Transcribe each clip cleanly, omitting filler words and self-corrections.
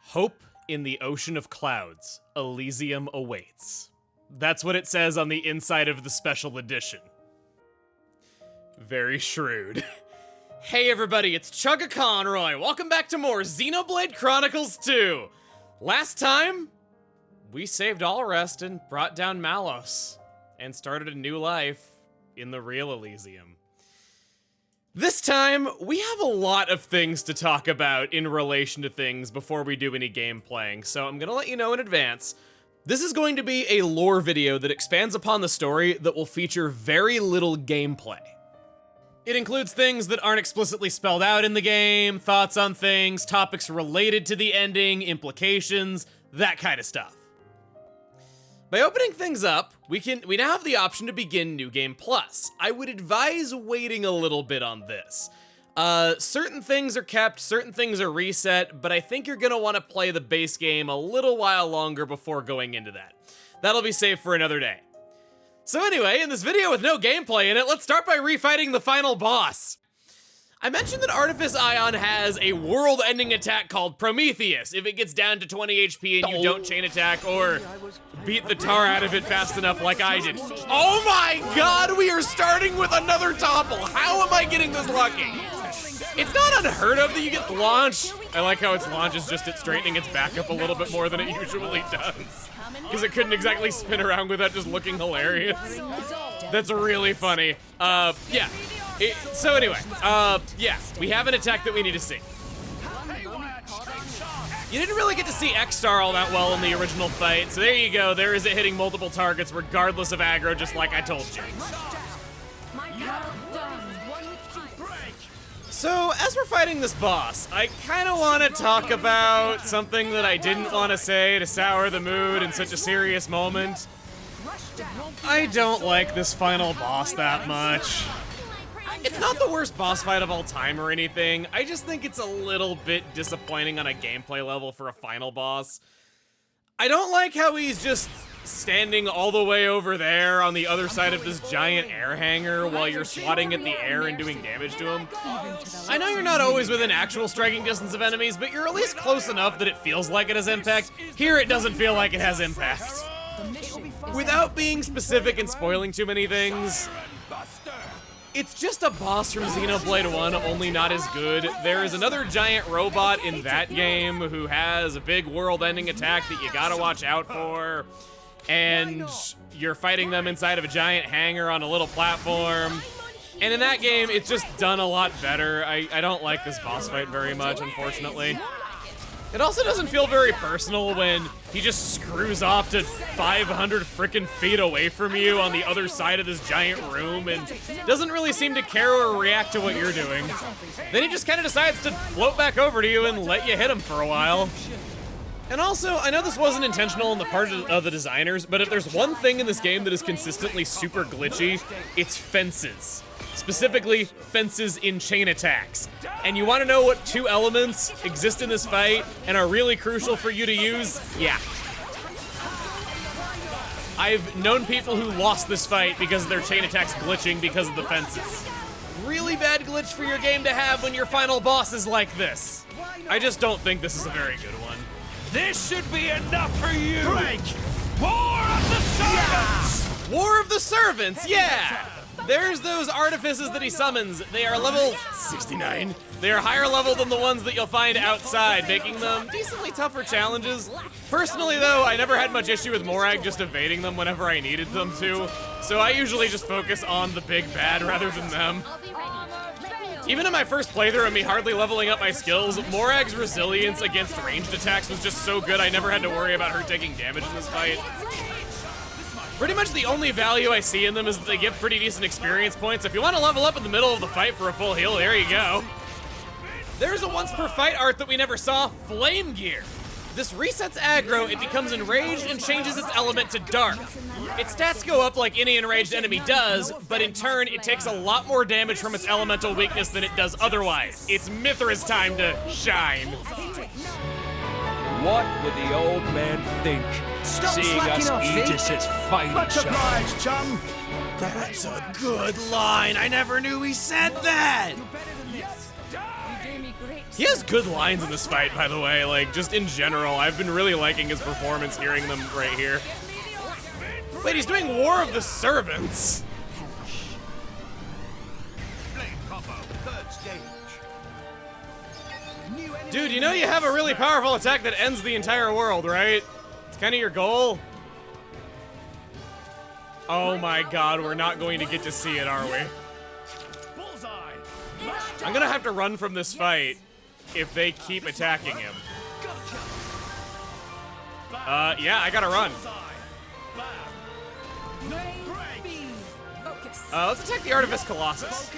Hope in the ocean of clouds, Elysium awaits. That's what it says on the inside of the special edition. Very shrewd. Hey everybody, it's Chugga Conroy. Welcome back to more Xenoblade Chronicles 2. Last time, we saved Allrest and brought down Malos, and started a new life in the real Elysium. This time, we have a lot of things to talk about in relation to things before we do any game playing, so I'm gonna let you know in advance. This is going to be a lore video that expands upon the story that will feature very little gameplay. It includes things that aren't explicitly spelled out in the game, thoughts on things, topics related to the ending, implications, that kind of stuff. By opening things up, we now have the option to begin New Game Plus. I would advise waiting a little bit on this. Certain things are kept, certain things are reset, but I think you're gonna want to play the base game a little while longer before going into that. That'll be saved for another day. So anyway, in this video with no gameplay in it, let's start by refighting the final boss. I mentioned that Artifice Ion has a world-ending attack called Prometheus if it gets down to 20 HP and you don't chain attack or beat the tar out of it fast enough like I did. Oh my god, we are starting with another topple! How am I getting this lucky? It's not unheard of that you get launch. I like how its launch is just it straightening its back up a little bit more than it usually does. Because it couldn't exactly spin around without just looking hilarious. That's really funny. Yeah. So anyway, yeah, we have an attack that we need to see. You didn't really get to see X-Star all that well in the original fight, so there you go, there is it hitting multiple targets regardless of aggro, just like I told you. So, as we're fighting this boss, I kinda wanna talk about something that I didn't wanna say to sour the mood in such a serious moment. I don't like this final boss that much. It's not the worst boss fight of all time or anything, I just think it's a little bit disappointing on a gameplay level for a final boss. I don't like how he's just standing all the way over there on the other side of this giant air hanger while you're swatting at the air and doing damage to him. I know you're not always within actual striking distance of enemies, but you're at least close enough that it feels like it has impact. Here it doesn't feel like it has impact. Without being specific and spoiling too many things, it's just a boss from Xenoblade 1, only not as good. There is another giant robot in that game who has a big world-ending attack that you gotta watch out for, and you're fighting them inside of a giant hangar on a little platform. And in that game, it's just done a lot better. I don't like this boss fight very much, unfortunately. It also doesn't feel very personal when he just screws off to 500 frickin' feet away from you on the other side of this giant room and doesn't really seem to care or react to what you're doing. Then he just kinda decides to float back over to you and let you hit him for a while. And also, I know this wasn't intentional on the part of the designers, but if there's one thing in this game that is consistently super glitchy, it's fences. Specifically, fences in chain attacks. And you want to know what two elements exist in this fight and are really crucial for you to use? Yeah. I've known people who lost this fight because of their chain attacks glitching because of the fences. Really bad glitch for your game to have when your final boss is like this. I just don't think this is a very good one. This should be enough for you! Break! War of the Servants! Yeah. War of the Servants, yeah! There's those artifices that he summons. They are level 69. They are higher level than the ones that you'll find outside, making them decently tougher challenges. Personally though, I never had much issue with Morag just evading them whenever I needed them to, so I usually just focus on the big bad rather than them. Even in my first playthrough of me hardly leveling up my skills, Morag's resilience against ranged attacks was just so good I never had to worry about her taking damage in this fight. Pretty much the only value I see in them is that they give pretty decent experience points. If you want to level up in the middle of the fight for a full heal, there you go. There's a once per fight art that we never saw, Flame Gear. This resets aggro, it becomes enraged and changes its element to dark. Its stats go up like any enraged enemy does, but in turn, it takes a lot more damage from its elemental weakness than it does otherwise. It's Mythra's time to shine. What would the old man think, seeing us Aegis's fighting Much obliged, chum. That's a good line. I never knew he said that. He has good lines in this fight, by the way, like, just in general. I've been really liking his performance hearing them right here. Wait, he's doing War of the Servants. Dude, you know you have a really powerful attack that ends the entire world, right? It's kind of your goal. Oh my god, we're not going to get to see it, are we? I'm gonna have to run from this fight if they keep attacking him. Yeah, I gotta run. Let's attack the Artifice Colossus.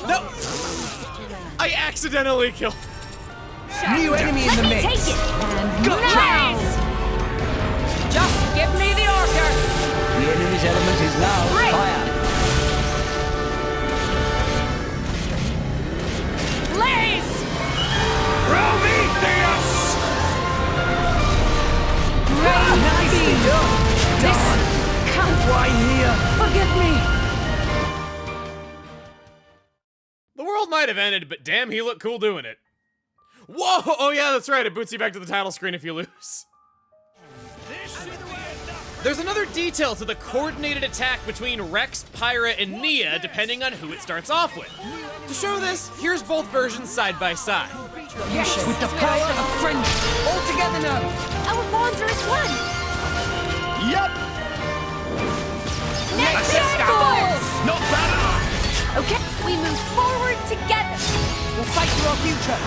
No! I accidentally killed. New enemy in the mix. Take it. And Nice. Just give me the order. The enemy's element is now Right. fire. Blaze! Prometheus! Nicely done. This can't. Why here? Forgive me. The world might have ended, but damn, he looked cool doing it. Whoa! Oh yeah, that's right, it boots you back to the title screen if you lose. There's another detail to the coordinated attack between Rex, Pyra, and Nia, depending on who it starts off with. To show this, here's both versions side by side. Yes. With the power of friendship. All together now. Our bonds are as one. Yup. Next Assist. Not bad. Okay, we move forward together. We'll fight for our future.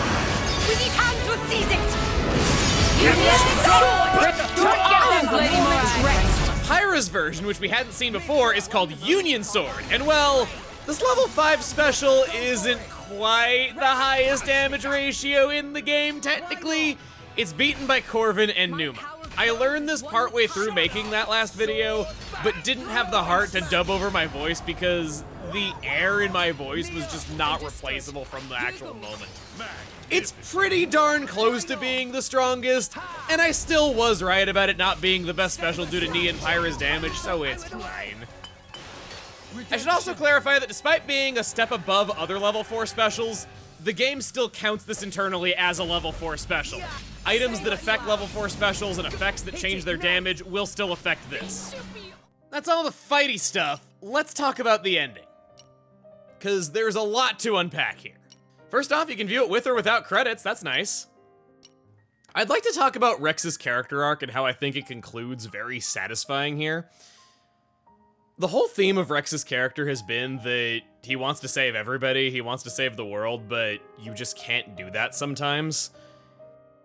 With these hands, we'll seize it. Give me a sword. Get them, Lady Morris. Pyra's version, which we hadn't seen before, is called Union Sword, and well, this level 5 special isn't quite the highest damage ratio in the game, technically. It's beaten by Corvin and Numa. I learned this partway through making that last video, but didn't have the heart to dub over my voice because the air in my voice was just not replaceable from the actual moment. It's pretty darn close to being the strongest, and I still was right about it not being the best special due to Nia and Pyra's damage, so it's fine. I should also clarify that despite being a step above other level 4 specials, the game still counts this internally as a level 4 special. Items that affect level 4 specials and effects that change their damage will still affect this. That's all the fighty stuff. Let's talk about the ending, because there's a lot to unpack here. First off, you can view it with or without credits, that's nice. I'd like to talk about Rex's character arc and how I think it concludes very satisfying here. The whole theme of Rex's character has been that he wants to save everybody, he wants to save the world, but you just can't do that sometimes.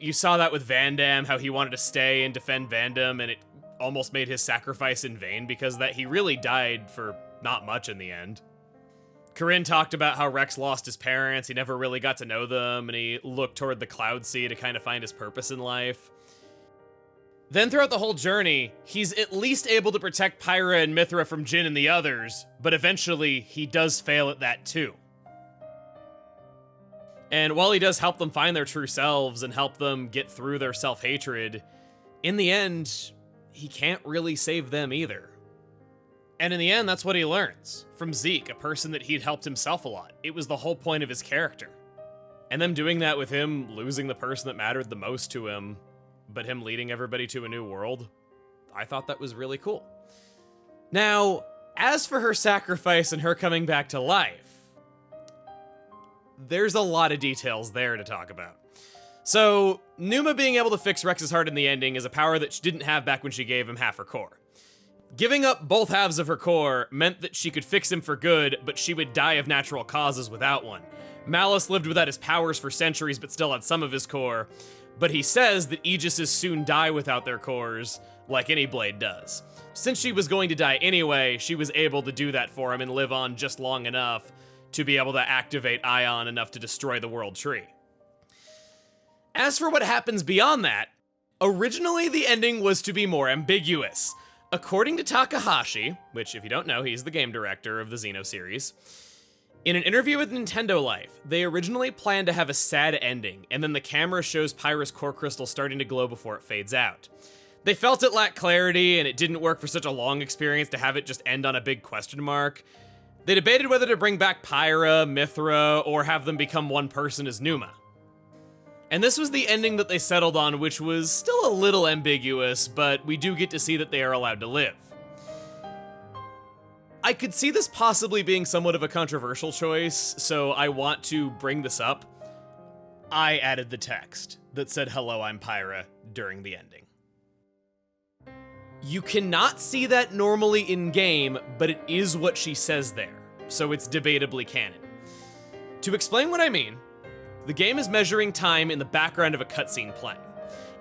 You saw that with Vandam, how he wanted to stay and defend Vandam, and it almost made his sacrifice in vain because that he really died for not much in the end. Corinne talked about how Rex lost his parents, he never really got to know them, and he looked toward the Cloud Sea to kind of find his purpose in life. Then throughout the whole journey, he's at least able to protect Pyra and Mythra from Jin and the others, but eventually he does fail at that too. And while he does help them find their true selves and help them get through their self-hatred, in the end, he can't really save them either. And in the end, that's what he learns from Zeke, a person that he'd helped himself a lot. It was the whole point of his character. And them doing that with him losing the person that mattered the most to him, but him leading everybody to a new world, I thought that was really cool. Now, as for her sacrifice and her coming back to life, there's a lot of details there to talk about. So, Numa being able to fix Rex's heart in the ending is a power that she didn't have back when she gave him half her core. Giving up both halves of her core meant that she could fix him for good, but she would die of natural causes without one. Malice lived without his powers for centuries, but still had some of his core. But he says that Aegises soon die without their cores, like any blade does. Since she was going to die anyway, she was able to do that for him and live on just long enough to be able to activate Ion enough to destroy the World Tree. As for what happens beyond that, originally the ending was to be more ambiguous. According to Takahashi, which if you don't know, he's the game director of the Xeno series, in an interview with Nintendo Life, they originally planned to have a sad ending, and then the camera shows Pyra's core crystal starting to glow before it fades out. They felt it lacked clarity, and it didn't work for such a long experience to have it just end on a big question mark. They debated whether to bring back Pyra, Mythra, or have them become one person as Numa. And this was the ending that they settled on, which was still a little ambiguous, but we do get to see that they are allowed to live. I could see this possibly being somewhat of a controversial choice, so I want to bring this up. I added the text that said, "Hello, I'm Pyra," during the ending. You cannot see that normally in-game, but it is what she says there, so it's debatably canon. To explain what I mean, the game is measuring time in the background of a cutscene playing,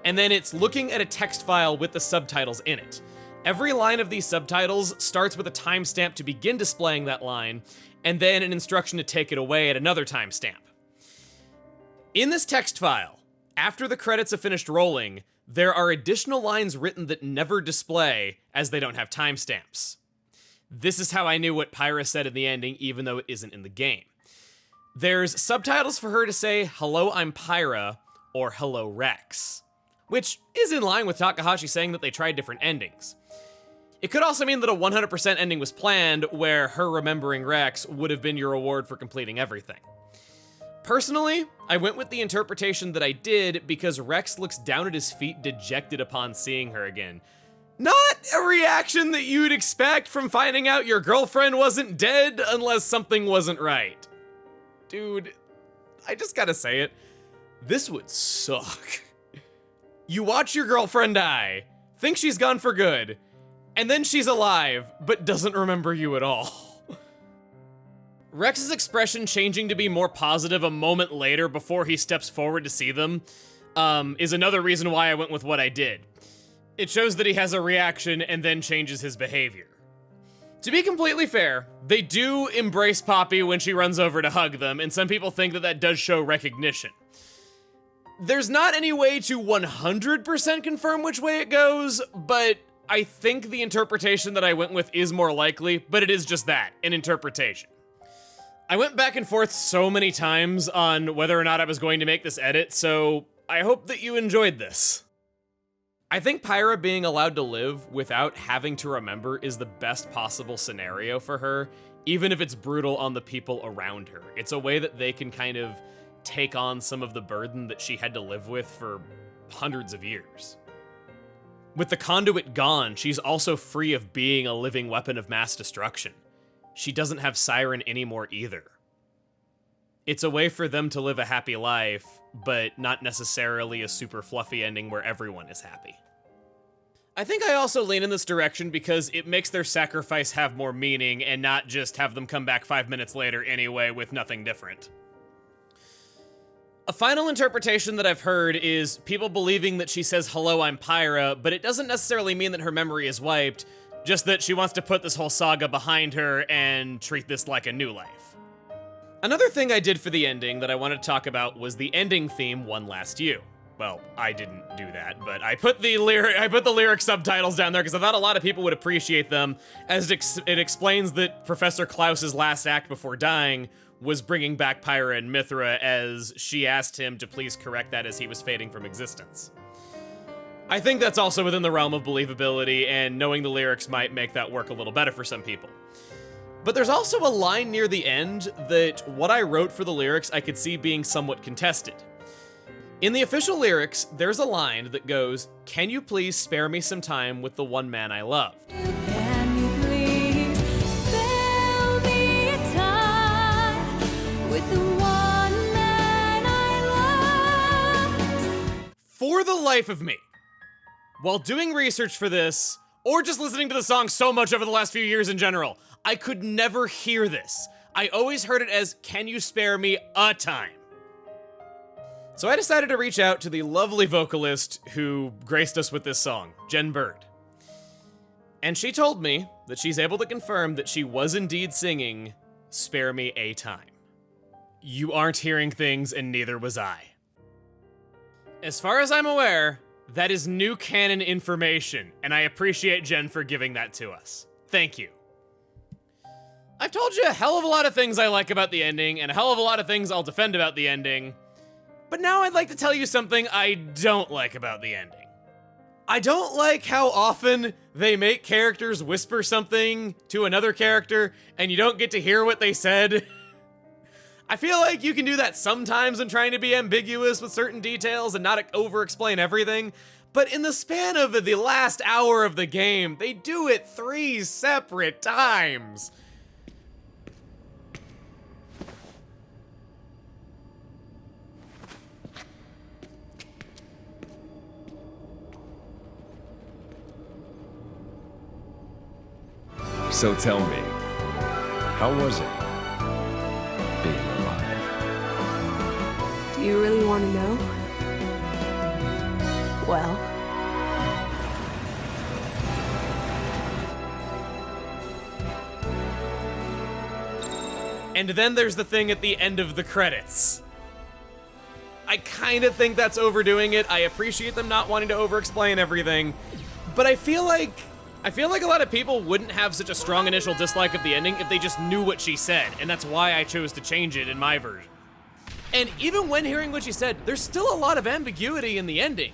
and then it's looking at a text file with the subtitles in it. Every line of these subtitles starts with a timestamp to begin displaying that line, and then an instruction to take it away at another timestamp. In this text file, after the credits have finished rolling, there are additional lines written that never display as they don't have timestamps. This is how I knew what Pyra said in the ending, even though it isn't in the game. There's subtitles for her to say, "Hello, I'm Pyra," or "Hello, Rex," which is in line with Takahashi saying that they tried different endings. It could also mean that a 100% ending was planned, where her remembering Rex would have been your reward for completing everything. Personally, I went with the interpretation that I did because Rex looks down at his feet dejected upon seeing her again. Not a reaction that you'd expect from finding out your girlfriend wasn't dead unless something wasn't right. Dude, I just gotta say it, this would suck. You watch your girlfriend die, think she's gone for good, and then she's alive, but doesn't remember you at all. Rex's expression changing to be more positive a moment later before he steps forward to see them is another reason why I went with what I did. It shows that he has a reaction and then changes his behavior. To be completely fair, they do embrace Poppy when she runs over to hug them, and some people think that that does show recognition. There's not any way to 100% confirm which way it goes, but I think the interpretation that I went with is more likely, but it is just that, an interpretation. I went back and forth so many times on whether or not I was going to make this edit, so I hope that you enjoyed this. I think Pyra being allowed to live without having to remember is the best possible scenario for her, even if it's brutal on the people around her. It's a way that they can kind of take on some of the burden that she had to live with for hundreds of years. With the conduit gone, she's also free of being a living weapon of mass destruction. She doesn't have Siren anymore either. It's a way for them to live a happy life, but not necessarily a super fluffy ending where everyone is happy. I think I also lean in this direction because it makes their sacrifice have more meaning and not just have them come back 5 minutes later anyway with nothing different. A final interpretation that I've heard is people believing that she says, "Hello, I'm Pyra," but it doesn't necessarily mean that her memory is wiped, just that she wants to put this whole saga behind her and treat this like a new life. Another thing I did for the ending that I wanted to talk about was the ending theme, "One Last You." Well, I didn't do that, but I put the lyric subtitles down there because I thought a lot of people would appreciate them, as it explains that Professor Klaus's last act before dying was bringing back Pyra and Mythra, as she asked him to please correct that as he was fading from existence. I think that's also within the realm of believability, and knowing the lyrics might make that work a little better for some people. But there's also a line near the end that what I wrote for the lyrics I could see being somewhat contested. In the official lyrics, there's a line that goes, "Can you please spare me some time with the one man I loved?" Can you please spare me a time with the one man I love? For the life of me, while doing research for this, or just listening to the song so much over the last few years in general, I could never hear this. I always heard it as, "Can you spare me a time?" So I decided to reach out to the lovely vocalist who graced us with this song, Jen Bird. And she told me that she's able to confirm that she was indeed singing "Spare Me a Time." You aren't hearing things, and neither was I. As far as I'm aware, that is new canon information, and I appreciate Jen for giving that to us. Thank you. I've told you a hell of a lot of things I like about the ending, and a hell of a lot of things I'll defend about the ending. But now I'd like to tell you something I don't like about the ending. I don't like how often they make characters whisper something to another character and you don't get to hear what they said. I feel like you can do that sometimes when trying to be ambiguous with certain details and not over-explain everything, but in the span of the last hour of the game, they do it 3 separate times. So tell me, how was it being alive? Do you really want to know? Well, And then there's the thing at the end of the credits. I kind of think that's overdoing it. I appreciate them not wanting to over-explain everything, but I feel like a lot of people wouldn't have such a strong initial dislike of the ending if they just knew what she said, and that's why I chose to change it in my version. And even when hearing what she said, there's still a lot of ambiguity in the ending.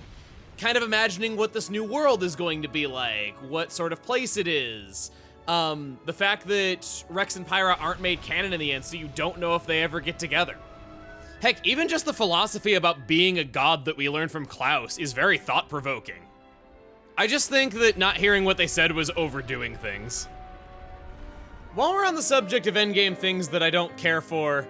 Kind of imagining what this new world is going to be like, what sort of place it is. The fact that Rex and Pyra aren't made canon in the end, so you don't know if they ever get together. Heck, even just the philosophy about being a god that we learned from Klaus is very thought-provoking. I just think that not hearing what they said was overdoing things. While we're on the subject of endgame things that I don't care for,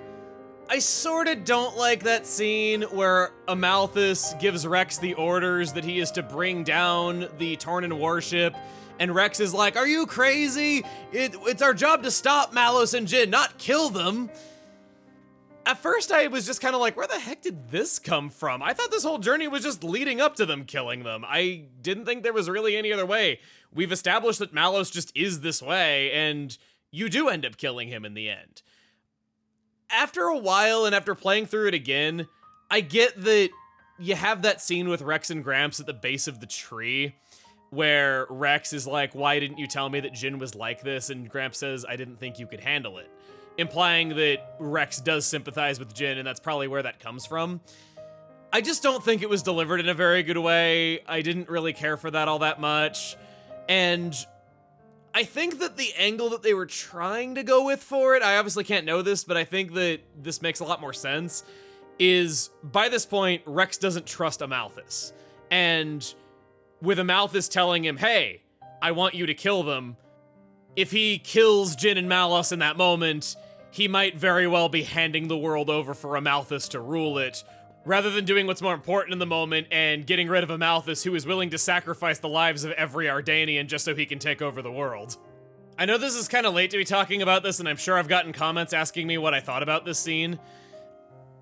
I sorta don't like that scene where Amalthus gives Rex the orders that he is to bring down the Tornan warship, and Rex is like, "Are you crazy? It's our job to stop Malos and Jin, not kill them." At first, I was just kind of like, where the heck did this come from? I thought this whole journey was just leading up to them killing them. I didn't think there was really any other way. We've established that Malos just is this way, and you do end up killing him in the end. After a while, and after playing through it again, I get that you have that scene with Rex and Gramps at the base of the tree, where Rex is like, "Why didn't you tell me that Jin was like this?" And Gramps says, "I didn't think you could handle it." Implying that Rex does sympathize with Jin, and that's probably where that comes from. I just don't think it was delivered in a very good way. I didn't really care for that all that much. And I think that the angle that they were trying to go with for it, I obviously can't know this, but I think that this makes a lot more sense, is by this point, Rex doesn't trust Amalthus. And with Amalthus telling him, "Hey, I want you to kill them," if he kills Jin and Malos in that moment, he might very well be handing the world over for Amalthus to rule it, rather than doing what's more important in the moment and getting rid of Amalthus, who is willing to sacrifice the lives of every Ardanian just so he can take over the world. I know this is kind of late to be talking about this, and I'm sure I've gotten comments asking me what I thought about this scene,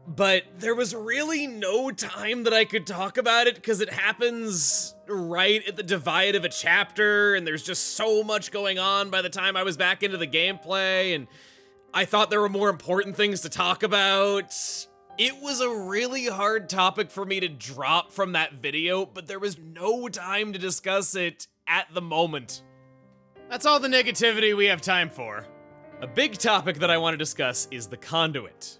but there was really no time that I could talk about it because it happens right at the divide of a chapter, and there's just so much going on by the time I was back into the gameplay, and I thought there were more important things to talk about. It was a really hard topic for me to drop from that video, but there was no time to discuss it at the moment. That's all the negativity we have time for. A big topic that I want to discuss is the conduit.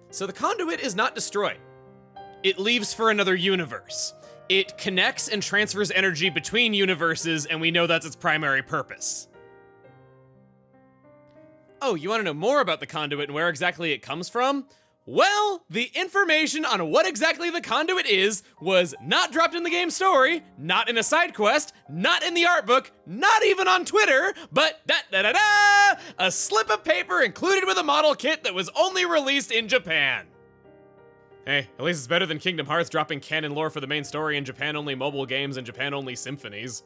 So the conduit is not destroyed. It leaves for another universe. It connects and transfers energy between universes, and we know that's its primary purpose. Oh, you want to know more about the conduit and where exactly it comes from? Well, the information on what exactly the conduit is was not dropped in the game story, not in a side quest, not in the art book, not even on Twitter, but a slip of paper included with a model kit that was only released in Japan. Hey, at least it's better than Kingdom Hearts dropping canon lore for the main story in Japan-only mobile games and Japan-only symphonies.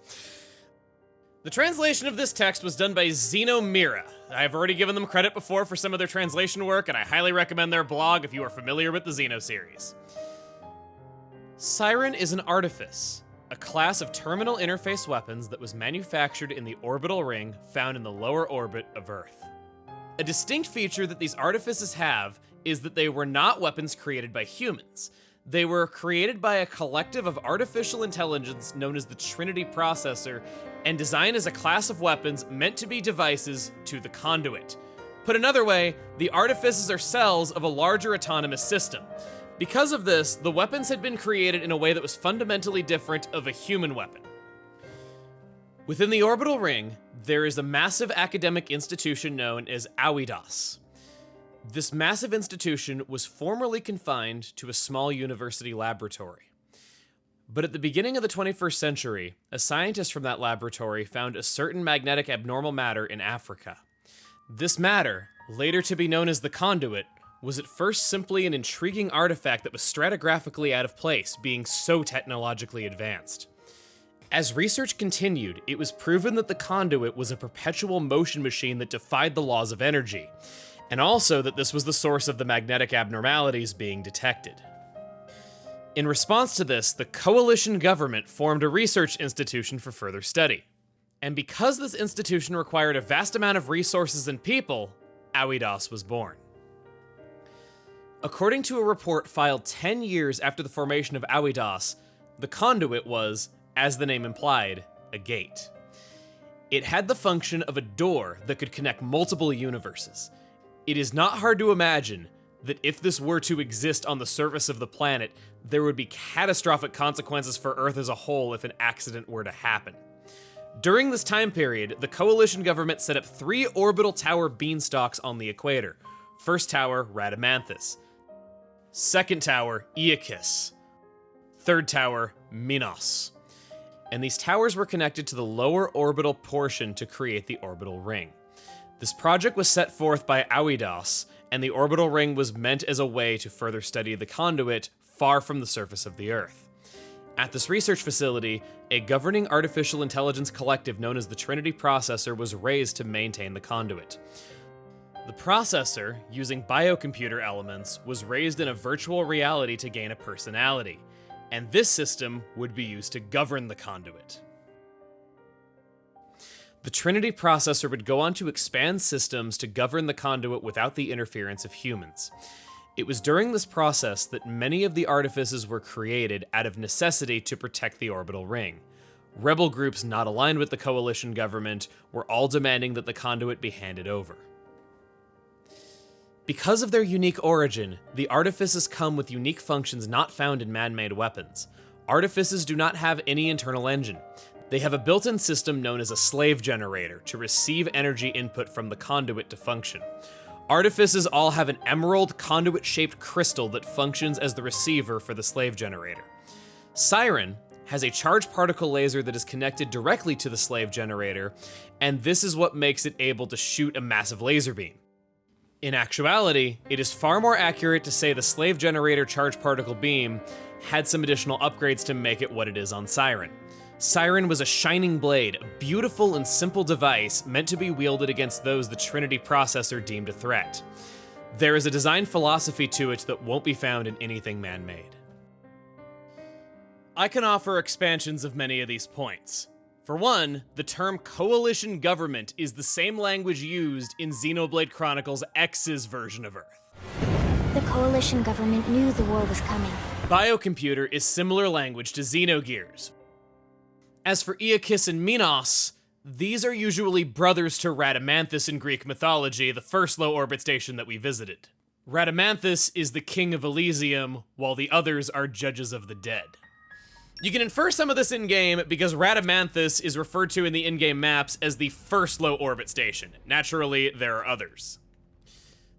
The translation of this text was done by Xenoblade. I've already given them credit before for some of their translation work, and I highly recommend their blog if you are familiar with the Xeno series. Siren is an artifice, a class of terminal interface weapons that was manufactured in the orbital ring found in the lower orbit of Earth. A distinct feature that these artifices have is that they were not weapons created by humans. They were created by a collective of artificial intelligence known as the Trinity Processor and designed as a class of weapons meant to be devices to the conduit. Put another way, the artifices are cells of a larger autonomous system. Because of this, the weapons had been created in a way that was fundamentally different of a human weapon. Within the orbital ring, there is a massive academic institution known as Awidas. This massive institution was formerly confined to a small university laboratory. But at the beginning of the 21st century, a scientist from that laboratory found a certain magnetic abnormal matter in Africa. This matter, later to be known as the conduit, was at first simply an intriguing artifact that was stratigraphically out of place, being so technologically advanced. As research continued, it was proven that the conduit was a perpetual motion machine that defied the laws of energy, and also that this was the source of the magnetic abnormalities being detected. In response to this, the coalition government formed a research institution for further study. And because this institution required a vast amount of resources and people, Awidos was born. According to a report filed 10 years after the formation of Awidos, the conduit was, as the name implied, a gate. It had the function of a door that could connect multiple universes. It is not hard to imagine that if this were to exist on the surface of the planet, there would be catastrophic consequences for Earth as a whole if an accident were to happen. During this time period, the coalition government set up 3 orbital tower beanstalks on the equator. First tower, Rhadamanthus. Second tower, Aeacus. Third tower, Minos. And these towers were connected to the lower orbital portion to create the orbital ring. This project was set forth by Awidos, and the orbital ring was meant as a way to further study the conduit far from the surface of the Earth. At this research facility, a governing artificial intelligence collective known as the Trinity Processor was raised to maintain the conduit. The processor, using biocomputer elements, was raised in a virtual reality to gain a personality, and this system would be used to govern the conduit. The Trinity Processor would go on to expand systems to govern the conduit without the interference of humans. It was during this process that many of the artifices were created out of necessity to protect the orbital ring. Rebel groups not aligned with the coalition government were all demanding that the conduit be handed over. Because of their unique origin, the artifices come with unique functions not found in man-made weapons. Artifices do not have any internal engine. They have a built-in system known as a slave generator to receive energy input from the conduit to function. Artifices all have an emerald conduit-shaped crystal that functions as the receiver for the slave generator. Siren has a charged particle laser that is connected directly to the slave generator, and this is what makes it able to shoot a massive laser beam. In actuality, it is far more accurate to say the slave generator charged particle beam had some additional upgrades to make it what it is on Siren. Siren was a shining blade, a beautiful and simple device meant to be wielded against those the Trinity Processor deemed a threat. There is a design philosophy to it that won't be found in anything man-made. I can offer expansions of many of these points. For one, the term coalition government is the same language used in Xenoblade Chronicles X's version of Earth. The coalition government knew the war was coming. Biocomputer is similar language to Xenogears. As for Aeacus and Minos, these are usually brothers to Rhadamanthus in Greek mythology, the first low-orbit station that we visited. Rhadamanthus is the king of Elysium, while the others are judges of the dead. You can infer some of this in-game because Rhadamanthus is referred to in the in-game maps as the first low-orbit station. Naturally, there are others.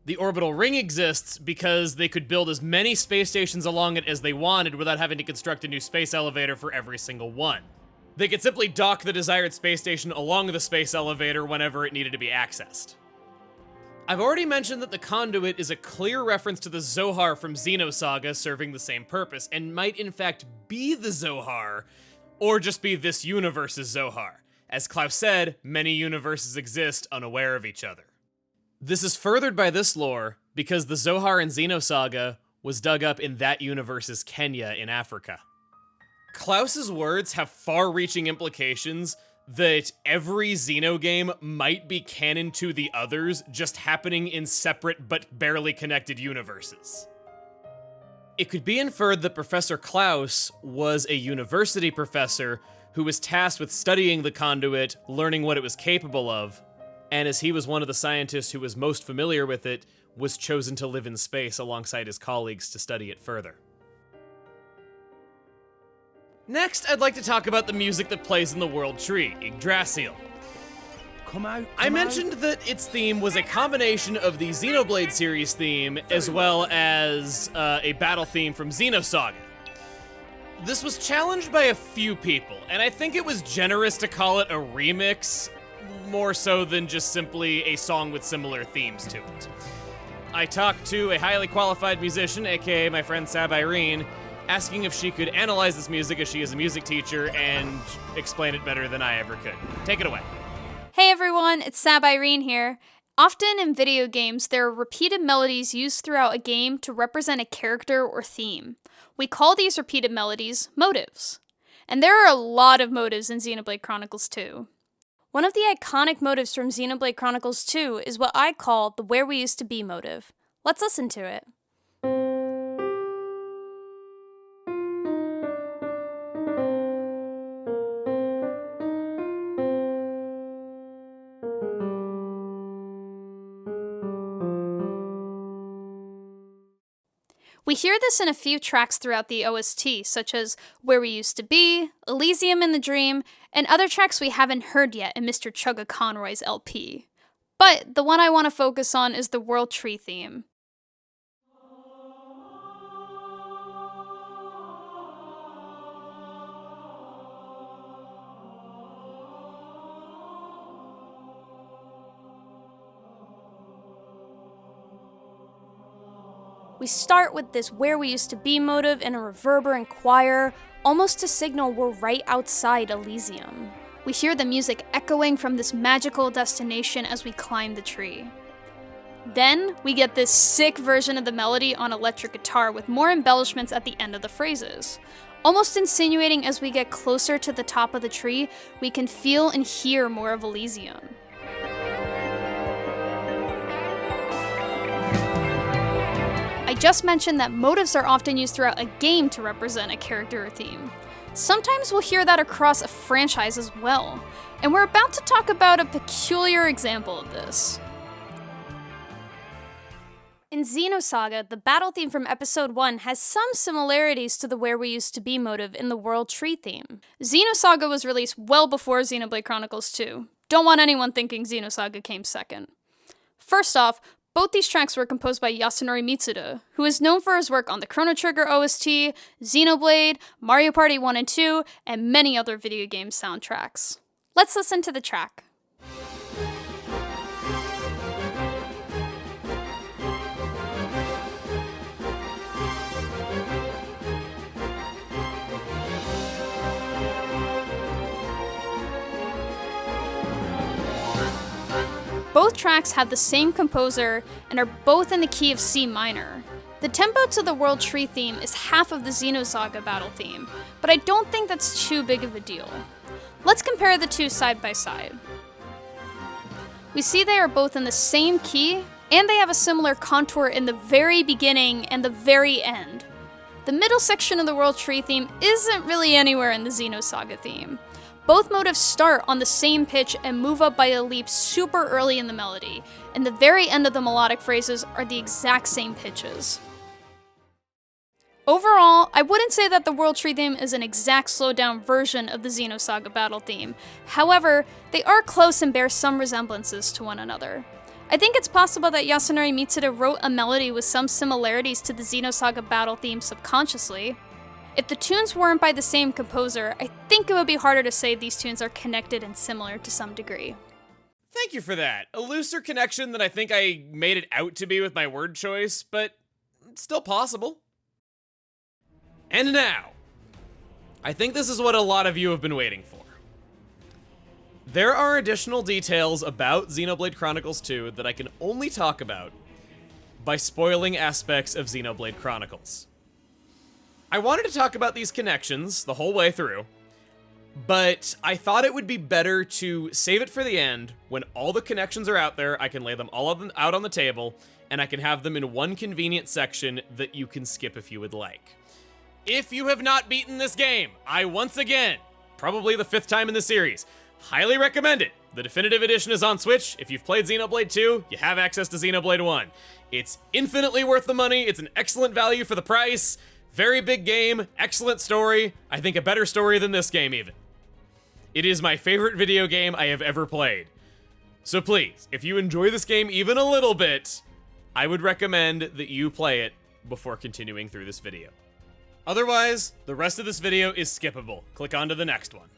The orbital ring exists because they could build as many space stations along it as they wanted without having to construct a new space elevator for every single one. They could simply dock the desired space station along the space elevator whenever it needed to be accessed. I've already mentioned that the conduit is a clear reference to the Zohar from Xenosaga serving the same purpose, and might in fact be the Zohar, or just be this universe's Zohar. As Klaus said, many universes exist unaware of each other. This is furthered by this lore because the Zohar in Xenosaga was dug up in that universe's Kenya in Africa. Klaus's words have far-reaching implications that every Xeno game might be canon to the others, just happening in separate but barely connected universes. It could be inferred that Professor Klaus was a university professor who was tasked with studying the conduit, learning what it was capable of, and as he was one of the scientists who was most familiar with it, was chosen to live in space alongside his colleagues to study it further. Next, I'd like to talk about the music that plays in the World Tree, Yggdrasil. I mentioned that its theme was a combination of the Xenoblade series theme as well as a battle theme from Xenosaga. This was challenged by a few people, and I think it was generous to call it a remix, more so than just simply a song with similar themes to it. I talked to a highly qualified musician, aka my friend Sab Irene, asking if she could analyze this music as she is a music teacher and explain it better than I ever could. Take it away. Hey everyone, it's Sab Irene here. Often in video games, there are repeated melodies used throughout a game to represent a character or theme. We call these repeated melodies motives. And there are a lot of motives in Xenoblade Chronicles 2. One of the iconic motives from Xenoblade Chronicles 2 is what I call the Where We Used to Be motive. Let's listen to it. We hear this in a few tracks throughout the OST, such as Where We Used to Be, Elysium in the Dream, and other tracks we haven't heard yet in Mr. Chugga Conroy's LP. But the one I want to focus on is the World Tree theme. We start with this Where We Used to Be motive in a reverberant choir, almost to signal we're right outside Elysium. We hear the music echoing from this magical destination as we climb the tree. Then, we get this sick version of the melody on electric guitar with more embellishments at the end of the phrases. Almost insinuating as we get closer to the top of the tree, we can feel and hear more of Elysium. I just mentioned that motives are often used throughout a game to represent a character or theme. Sometimes we'll hear that across a franchise as well, and we're about to talk about a peculiar example of this. In Xenosaga, the battle theme from Episode 1 has some similarities to the Where We Used to Be motive in the World Tree theme. Xenosaga was released well before Xenoblade Chronicles 2. Don't want anyone thinking Xenosaga came second. First off, both these tracks were composed by Yasunori Mitsuda, who is known for his work on the Chrono Trigger OST, Xenoblade, Mario Party 1 and 2, and many other video game soundtracks. Let's listen to the track. Both tracks have the same composer and are both in the key of C minor. The tempo to the World Tree theme is half of the Xenosaga battle theme, but I don't think that's too big of a deal. Let's compare the two side by side. We see they are both in the same key, and they have a similar contour in the very beginning and the very end. The middle section of the World Tree theme isn't really anywhere in the Xenosaga theme. Both motives start on the same pitch and move up by a leap super early in the melody, and the very end of the melodic phrases are the exact same pitches. Overall, I wouldn't say that the World Tree theme is an exact slowed down version of the Xenosaga battle theme. However, they are close and bear some resemblances to one another. I think it's possible that Yasunori Mitsuda wrote a melody with some similarities to the Xenosaga battle theme subconsciously. If the tunes weren't by the same composer, I think it would be harder to say these tunes are connected and similar to some degree. Thank you for that. A looser connection than I think I made it out to be with my word choice, but it's still possible. And now, I think this is what a lot of you have been waiting for. There are additional details about Xenoblade Chronicles 2 that I can only talk about by spoiling aspects of Xenoblade Chronicles. I wanted to talk about these connections the whole way through, but I thought it would be better to save it for the end. When all the connections are out there, I can lay them all out on the table, and I can have them in one convenient section that you can skip if you would like. If you have not beaten this game, I once again, probably the 5th time in the series, highly recommend it. The Definitive Edition is on Switch. If you've played Xenoblade 2, you have access to Xenoblade 1. It's infinitely worth the money. It's an excellent value for the price. Very big game, excellent story. I think a better story than this game even. It is my favorite video game I have ever played. So please, if you enjoy this game even a little bit, I would recommend that you play it before continuing through this video. Otherwise, the rest of this video is skippable. Click on to the next one.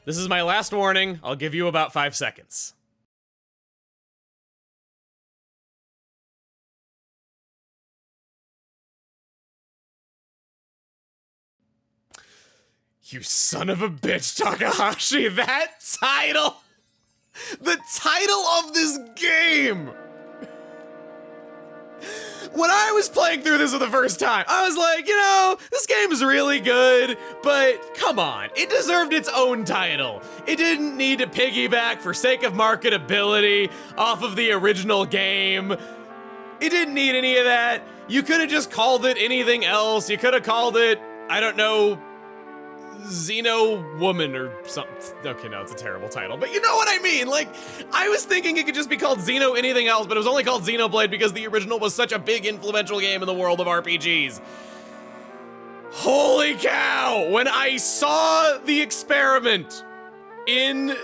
This is my last warning. I'll give you about 5 seconds. You son of a bitch, Takahashi, that title! The title of this game! When I was playing through this for the first time, I was like, you know, this game is really good, but come on, it deserved its own title. It didn't need to piggyback for sake of marketability off of the original game. It didn't need any of that. You could have just called it anything else. You could have called it, I don't know, Xeno Woman or something. Okay, no, it's a terrible title, but you know what I mean. Like, I was thinking it could just be called Xeno anything else, but it was only called Xenoblade because the original was such a big influential game in the world of RPGs. Holy cow! When I saw the experiment in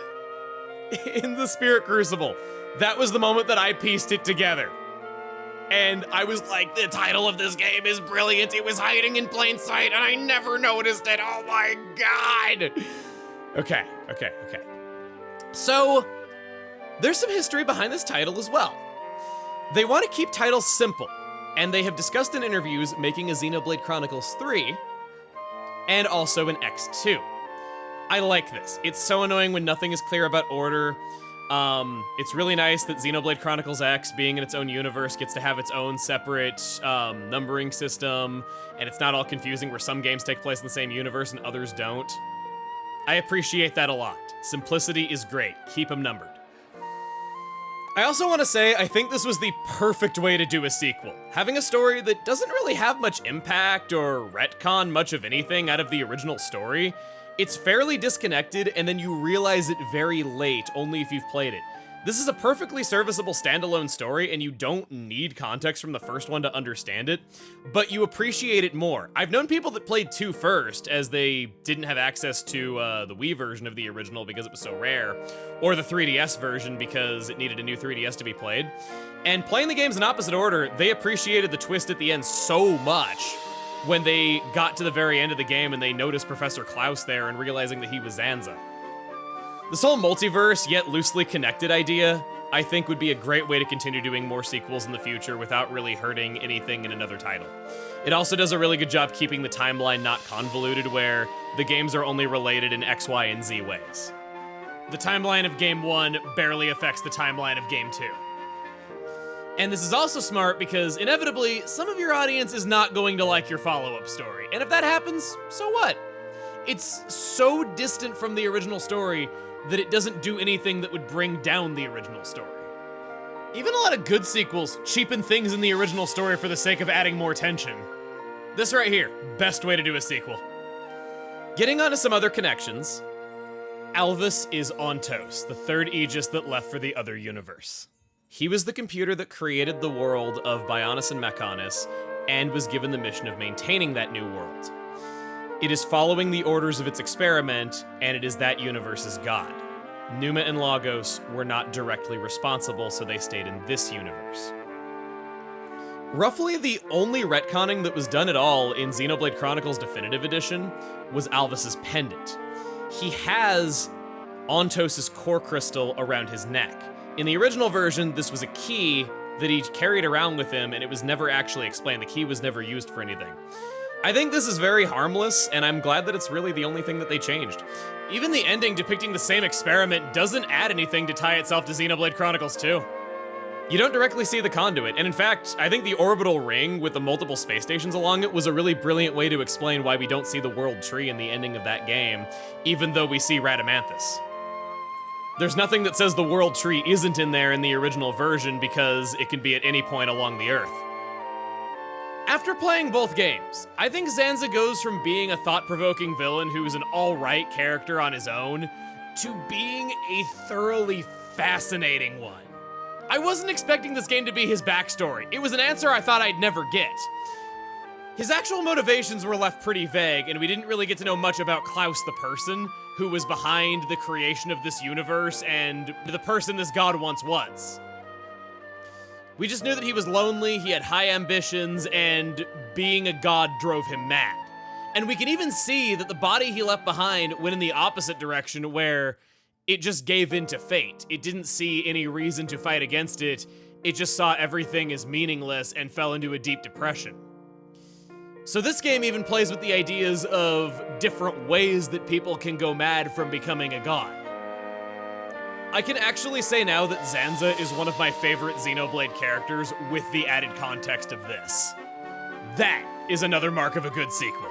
the Spirit Crucible, that was the moment that I pieced it together. And I was like, the title of this game is brilliant. It was hiding in plain sight, and I never noticed it. Oh my god. Okay. So, there's some history behind this title as well. They want to keep titles simple, and they have discussed in interviews making a Xenoblade Chronicles 3, and also an X2. I like this. It's so annoying when nothing is clear about order. It's really nice that Xenoblade Chronicles X, being in its own universe, gets to have its own separate numbering system, and it's not all confusing where some games take place in the same universe and others don't. I appreciate that a lot. Simplicity is great. Keep them numbered. I also want to say I think this was the perfect way to do a sequel. Having a story that doesn't really have much impact or retcon much of anything out of the original story. It's fairly disconnected, and then you realize it very late, only if you've played it. This is a perfectly serviceable standalone story, and you don't need context from the first one to understand it, but you appreciate it more. I've known people that played 2 first, as they didn't have access to the Wii version of the original because it was so rare, or the 3DS version because it needed a new 3DS to be played. And playing the games in opposite order, they appreciated the twist at the end so much when they got to the very end of the game and they noticed Professor Klaus there and realizing that he was Zanza. This whole multiverse, yet loosely connected idea, I think would be a great way to continue doing more sequels in the future without really hurting anything in another title. It also does a really good job keeping the timeline not convoluted, where the games are only related in X, Y, and Z ways. The timeline of Game 1 barely affects the timeline of Game 2. And this is also smart because, inevitably, some of your audience is not going to like your follow-up story. And if that happens, so what? It's so distant from the original story that it doesn't do anything that would bring down the original story. Even a lot of good sequels cheapen things in the original story for the sake of adding more tension. This right here, best way to do a sequel. Getting onto some other connections, Alvis is Ontos, the third Aegis that left for the other universe. He was the computer that created the world of Bionis and Mechonis, and was given the mission of maintaining that new world. It is following the orders of its experiment, and it is that universe's god. Numa and Lagos were not directly responsible, so they stayed in this universe. Roughly the only retconning that was done at all in Xenoblade Chronicles Definitive Edition was Alvis's pendant. He has Ontos' core crystal around his neck. In the original version, this was a key that he carried around with him, and it was never actually explained. The key was never used for anything. I think this is very harmless, and I'm glad that it's really the only thing that they changed. Even the ending depicting the same experiment doesn't add anything to tie itself to Xenoblade Chronicles 2. You don't directly see the conduit, and in fact, I think the orbital ring with the multiple space stations along it was a really brilliant way to explain why we don't see the world tree in the ending of that game, even though we see Radamanthus. There's nothing that says the world tree isn't in there in the original version because it can be at any point along the Earth. After playing both games, I think Zanza goes from being a thought-provoking villain who's an alright character on his own to being a thoroughly fascinating one. I wasn't expecting this game to be his backstory. It was an answer I thought I'd never get. His actual motivations were left pretty vague, and we didn't really get to know much about Klaus the person, who was behind the creation of this universe and the person this god once was. We just knew that he was lonely, he had high ambitions, and being a god drove him mad. And we can even see that the body he left behind went in the opposite direction, where it just gave in to fate. It didn't see any reason to fight against it. It just saw everything as meaningless and fell into a deep depression. So this game even plays with the ideas of different ways that people can go mad from becoming a god. I can actually say now that Zanza is one of my favorite Xenoblade characters with the added context of this. That is another mark of a good sequel.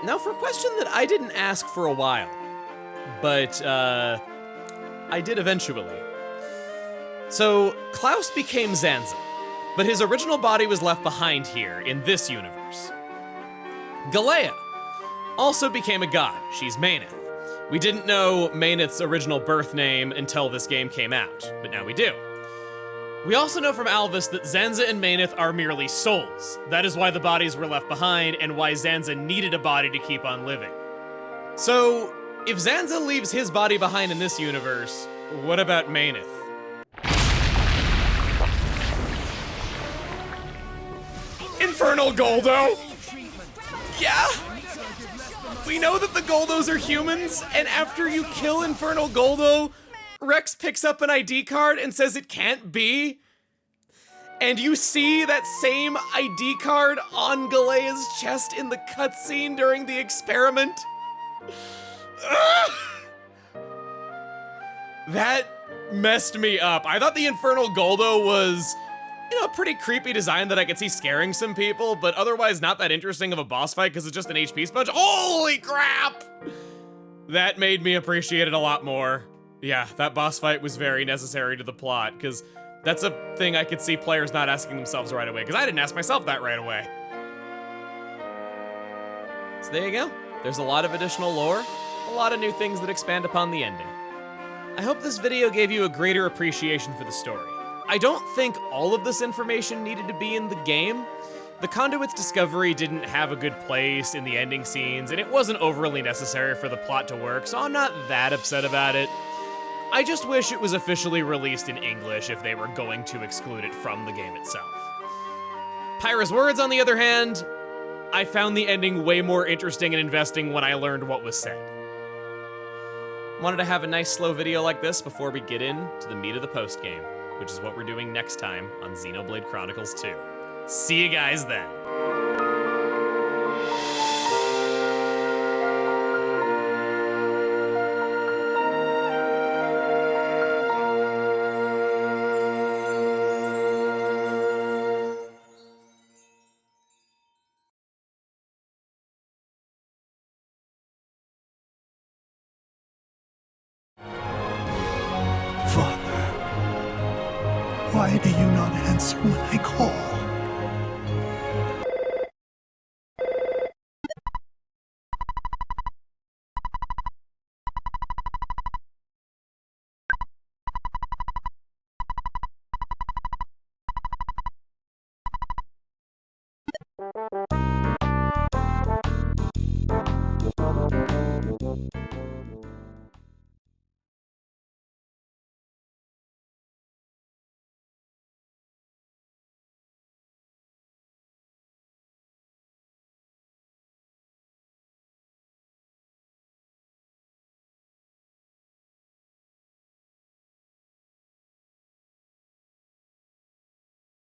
Now for a question that I didn't ask for a while, but I did eventually. So Klaus became Zanza, but his original body was left behind here in this universe. Galea also became a god. She's Mayneth. We didn't know Mayneth's original birth name until this game came out, but now we do. We also know from Alvis that Zanza and Mayneth are merely souls. That is why the bodies were left behind and why Zanza needed a body to keep on living. So, if Zanza leaves his body behind in this universe, what about Mayneth? Infernal Goldo? Yeah? We know that the Goldos are humans, and after you kill Infernal Goldo, Rex picks up an ID card and says it can't be. And you see that same ID card on Galea's chest in the cutscene during the experiment. That messed me up. I thought the Infernal Goldo was, a pretty creepy design that I could see scaring some people, but otherwise not that interesting of a boss fight because it's just an HP sponge. Holy crap! That made me appreciate it a lot more. Yeah, that boss fight was very necessary to the plot, because that's a thing I could see players not asking themselves right away, because I didn't ask myself that right away. So there you go. There's a lot of additional lore, a lot of new things that expand upon the ending. I hope this video gave you a greater appreciation for the story. I don't think all of this information needed to be in the game. The conduit's discovery didn't have a good place in the ending scenes, and it wasn't overly necessary for the plot to work, so I'm not that upset about it. I just wish it was officially released in English if they were going to exclude it from the game itself. Pyra's words, on the other hand, I found the ending way more interesting and investing when I learned what was said. Wanted to have a nice slow video like this before we get into the meat of the post-game, which is what we're doing next time on Xenoblade Chronicles 2. See you guys then. Father, why do you not answer when I call?